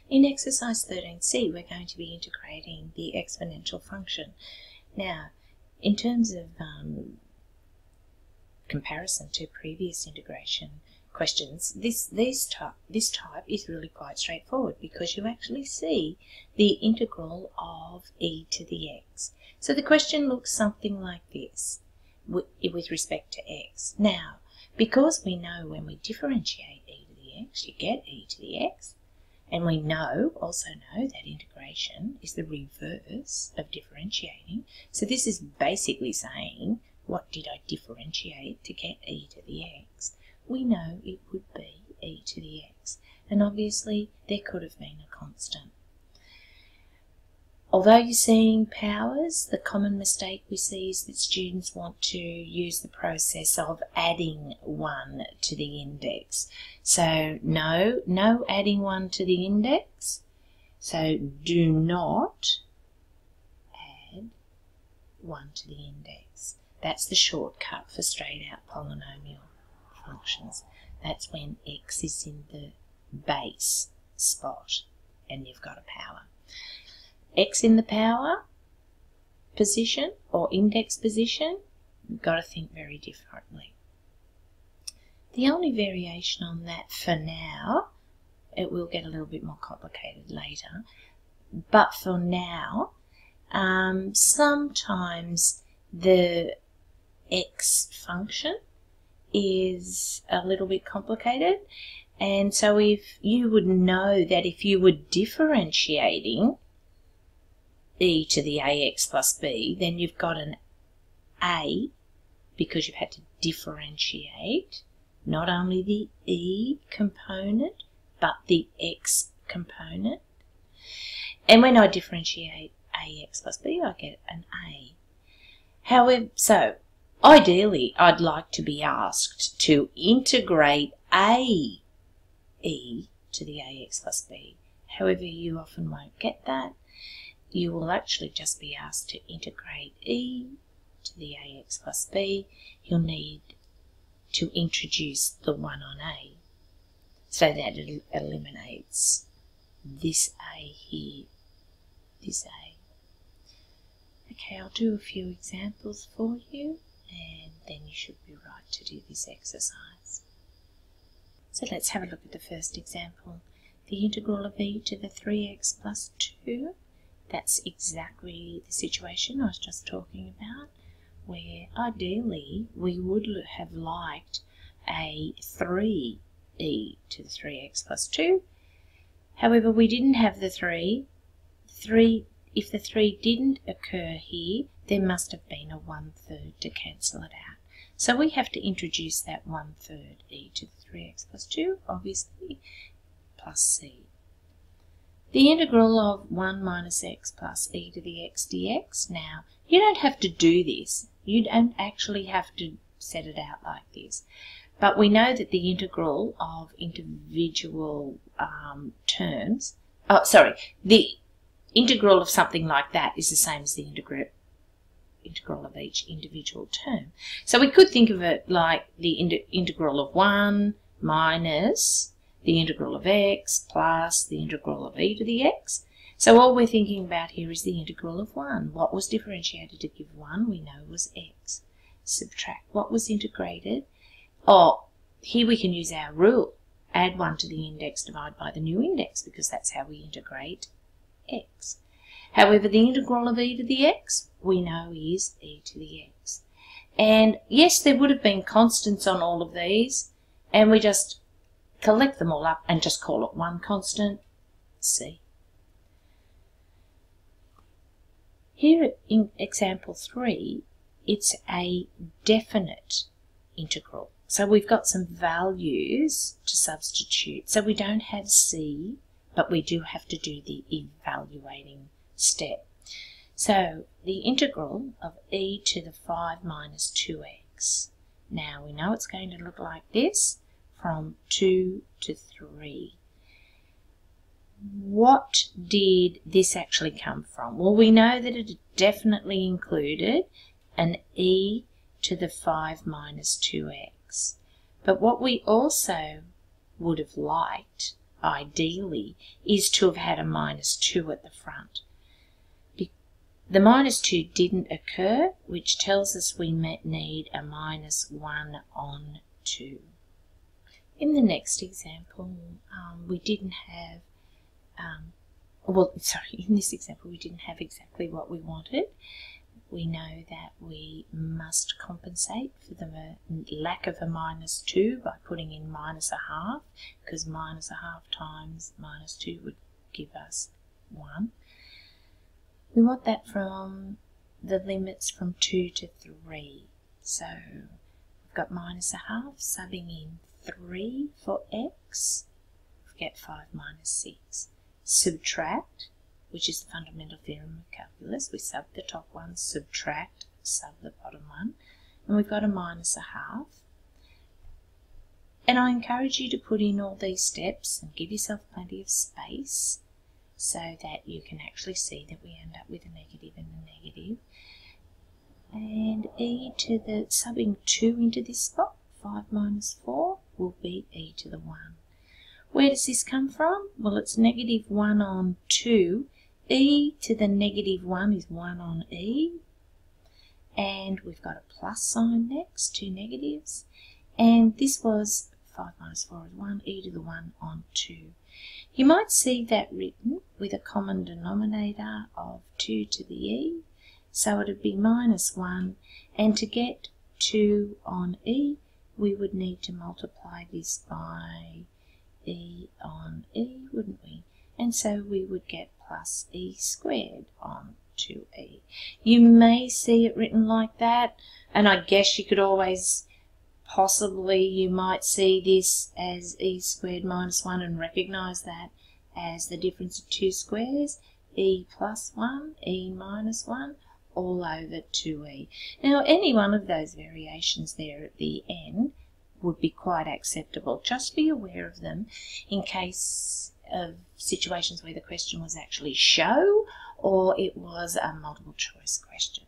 In exercise 13C, we're going to be integrating the exponential function. Now, in terms of comparison to previous integration questions, this type is really quite straightforward because you actually see the integral of e to the x. So the question looks something like this with respect to x. Now, because we know when we differentiate e to the x, you get e to the x, and we also know that integration is the reverse of differentiating. So this is basically saying, what did I differentiate to get e to the x? We know it would be e to the x, and obviously there could have been a constant. Although you're seeing powers, the common mistake we see is that students want to use the process of adding 1 to the index. So no adding 1 to the index. So do not add 1 to the index. That's the shortcut for straight out polynomial functions. That's when x is in the base spot and you've got a power. X in the power position or index position, you've got to think very differently. The only variation on that for now, it will get a little bit more complicated later, but for now, sometimes the x function is a little bit complicated, and so if you would know that if you were differentiating e to the ax plus b, then you've got an a because you've had to differentiate not only the e component but the x component. And when I differentiate ax plus b, I get an a. However, so ideally I'd like to be asked to integrate a e to the ax plus b. However, you often won't get that. You will actually just be asked to integrate e to the ax plus b. You'll need to introduce the 1 on a, so that it eliminates this a here, this a. Okay, I'll do a few examples for you, and then you should be right to do this exercise. So let's have a look at the first example. The integral of e to the 3x plus 2. That's exactly the situation I was just talking about, where ideally we would have liked a 3e to the 3x plus 2. However, we didn't have the 3. If the 3 didn't occur here, there must have been a 1/3 to cancel it out. So we have to introduce that 1/3 e to the 3x plus 2, obviously, plus c. The integral of 1 minus x plus e to the x dx. Now, you don't have to do this. You don't actually have to set it out like this. But we know that the integral of individual the integral of something like that is the same as the integral of each individual term. So we could think of it like the integral of 1 minus the integral of x plus the integral of e to the x. So all we're thinking about here is the integral of 1. What was differentiated to give 1 we know was x. Subtract what was integrated. Oh, here we can use our rule. Add 1 to the index, divide by the new index, because that's how we integrate x. However, the integral of e to the x we know is e to the x. And yes, there would have been constants on all of these, and we just collect them all up and just call it one constant, c. Here in example 3, it's a definite integral. So we've got some values to substitute. So we don't have c, but we do have to do the evaluating step. So the integral of e to the 5 minus 2x. Now we know it's going to look like this, from 2 to 3. What did this actually come from? Well, we know that it definitely included an e to the 5 minus 2x. But what we also would have liked, ideally, is to have had a -2 at the front. The -2 didn't occur, which tells us we need a -1 on 2. In the next example, we didn't have, in this example we didn't have exactly what we wanted. We know that we must compensate for the lack of a -2 by putting in -1/2, because -1/2 times -2 would give us 1. We want that from the limits from 2 to 3. So we've got -1/2, subbing in 3 for x, we get 5 minus 6. Subtract, which is the fundamental theorem of calculus. We sub the top one, subtract, sub the bottom one, and we've got a -1/2. And I encourage you to put in all these steps and give yourself plenty of space so that you can actually see that we end up with a negative and a negative. And e to the, subbing 2 into this spot, 5 minus 4 will be e to the 1. Where does this come from? Well, it's -1 on 2. E to the -1 is 1 on e. And we've got a plus sign next, 2 negatives. And this was 5 minus 4 is 1, e to the 1 on 2. You might see that written with a common denominator of 2 to the e, so it would be -1, and to get 2 on e, we would need to multiply this by e on e, wouldn't we? And so we would get plus e squared on 2e. You may see it written like that, and I guess you could always possibly, you might see this as e squared minus 1 and recognise that as the difference of 2 squares, e plus 1, e minus 1, all over 2e. Now, any one of those variations there at the end would be quite acceptable. Just be aware of them in case of situations where the question was actually show or it was a multiple choice question.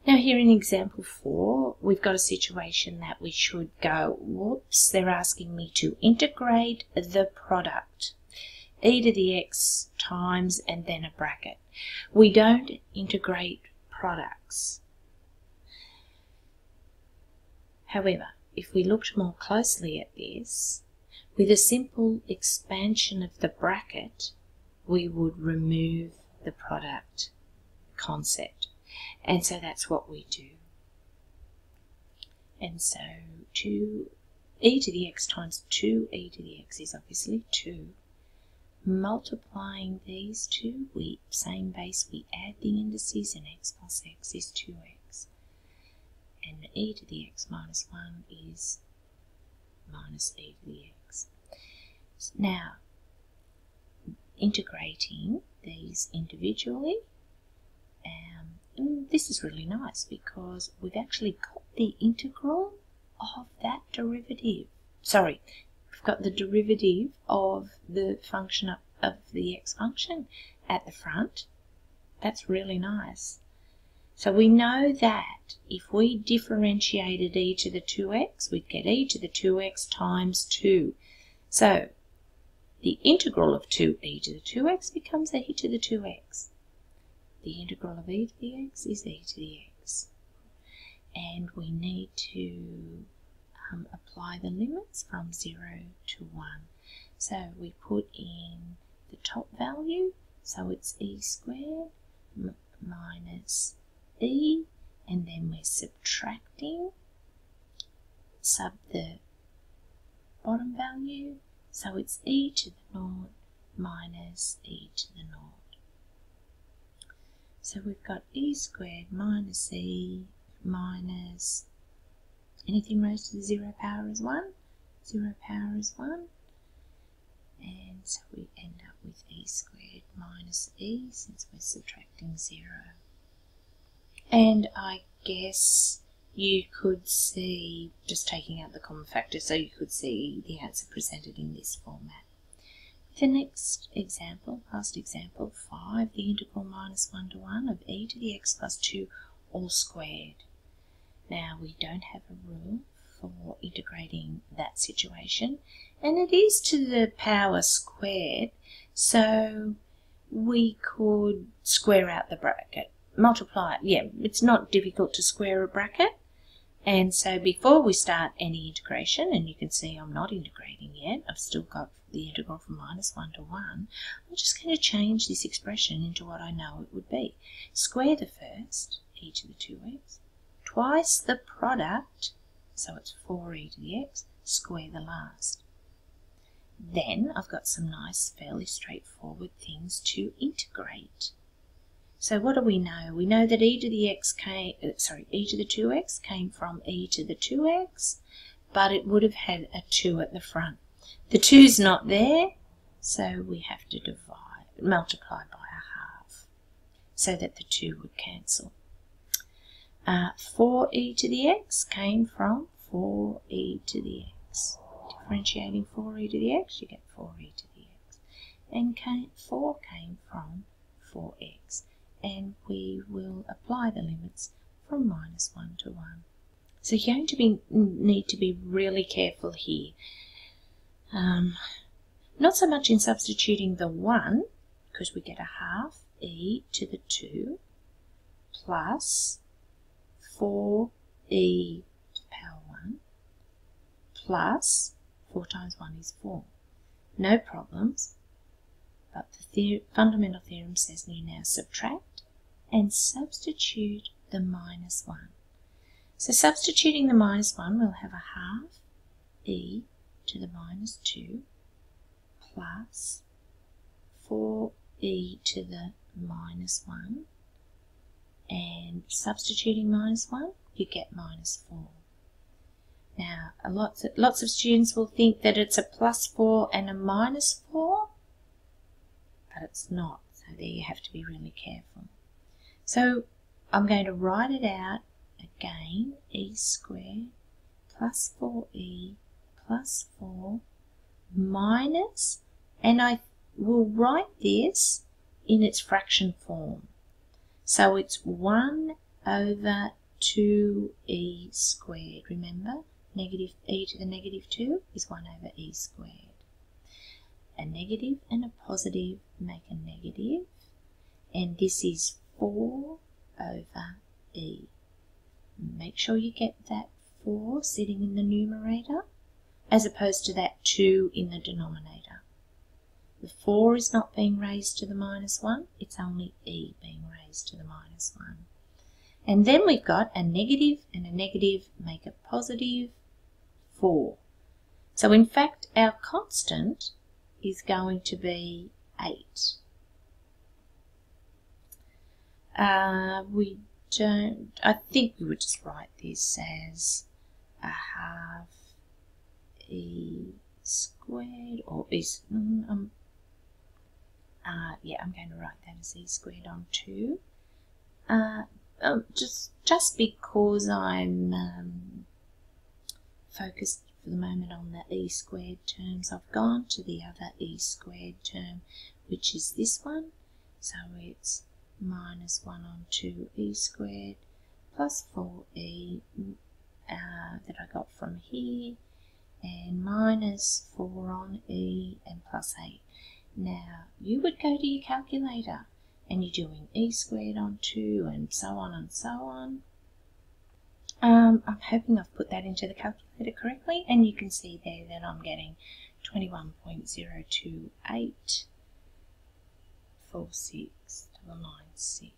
Now here in example 4, we've got a situation that we should go, whoops, they're asking me to integrate the product, e to the x times and then a bracket. We don't integrate products. However, if we looked more closely at this, with a simple expansion of the bracket, we would remove the product concept. And so that's what we do. And so 2e to the x times 2e to the x is obviously 2. Multiplying these two, same base, we add the indices, and x plus x is 2x. And e to the x minus 1 is minus e to the x. Now, integrating these individually, and this is really nice because we've actually got the integral of that derivative. Sorry, we've got the derivative of the function of the x function at the front. That's really nice. So we know that if we differentiated e to the 2x, we'd get e to the 2x times 2. So the integral of 2e to the 2x becomes e to the 2x. The integral of e to the x is e to the x. And we need to apply the limits from 0 to 1. So we put in the top value, so it's e squared minus e, and then we're subtracting, sub the bottom value, so it's e to the 0 minus e to the 0. So we've got e squared minus e minus, anything raised to the 0 power is 1, 0 power is 1, and so we end up with e squared minus e since we're subtracting 0. And I guess you could see, just taking out the common factor, so you could see the answer presented in this format. The next example, last example, 5, the integral minus 1 to 1 of e to the x plus 2 all squared. Now we don't have a rule for integrating that situation, and it is to the power squared, so we could square out the bracket, multiply it. Yeah, it's not difficult to square a bracket. And so before we start any integration, and you can see I'm not integrating yet, I've still got the integral from -1 to 1, I'm just going to change this expression into what I know it would be. Square the first, e to the 2x, twice the product, so it's 4e to the x, square the last. Then I've got some nice, fairly straightforward things to integrate. So what do we know? We know that e to the 2x came from e to the 2x, but it would have had a 2 at the front. The 2's not there, so we have to multiply by a half, so that the 2 would cancel. 4e to the x came from 4e to the x. Differentiating 4e to the x, you get 4e to the x. And 4 came from 4x. And we will apply the limits from -1 to 1. So you're going to need to be really careful here. Not so much in substituting the 1, because we get a half e to the 2 plus 4e to the power 1 plus 4 times 1 is 4. No problems, but the fundamental theorem says you now subtract and substitute the -1. So substituting the -1, we'll have a half e to the -2 plus 4e to the -1, and substituting -1, you get -4. Now, lots of students will think that it's a +4 and a -4, but it's not, so there you have to be really careful. So I'm going to write it out again, e squared plus 4e plus 4 minus, and I will write this in its fraction form. So it's 1 over 2e squared. Remember, negative e to the -2 is 1 over e squared. A negative and a positive make a negative, and this is 4 over e. Make sure you get that 4 sitting in the numerator as opposed to that 2 in the denominator. The 4 is not being raised to the -1, it's only e being raised to the -1. And then we've got a negative and a negative make a positive 4. So in fact our constant is going to be 8. I think we would just write this as a half e squared, or is yeah, I'm going to write that as e squared on 2. Just because I'm focused for the moment on the e squared terms, I've gone to the other e squared term, which is this one. So it's -1 on 2e squared plus 4e that I got from here, and minus 4 on e and plus 8. Now you would go to your calculator and you're doing e squared on 2 and so on and so on. I'm hoping I've put that into the calculator correctly, and you can see there that I'm getting 21.0284696.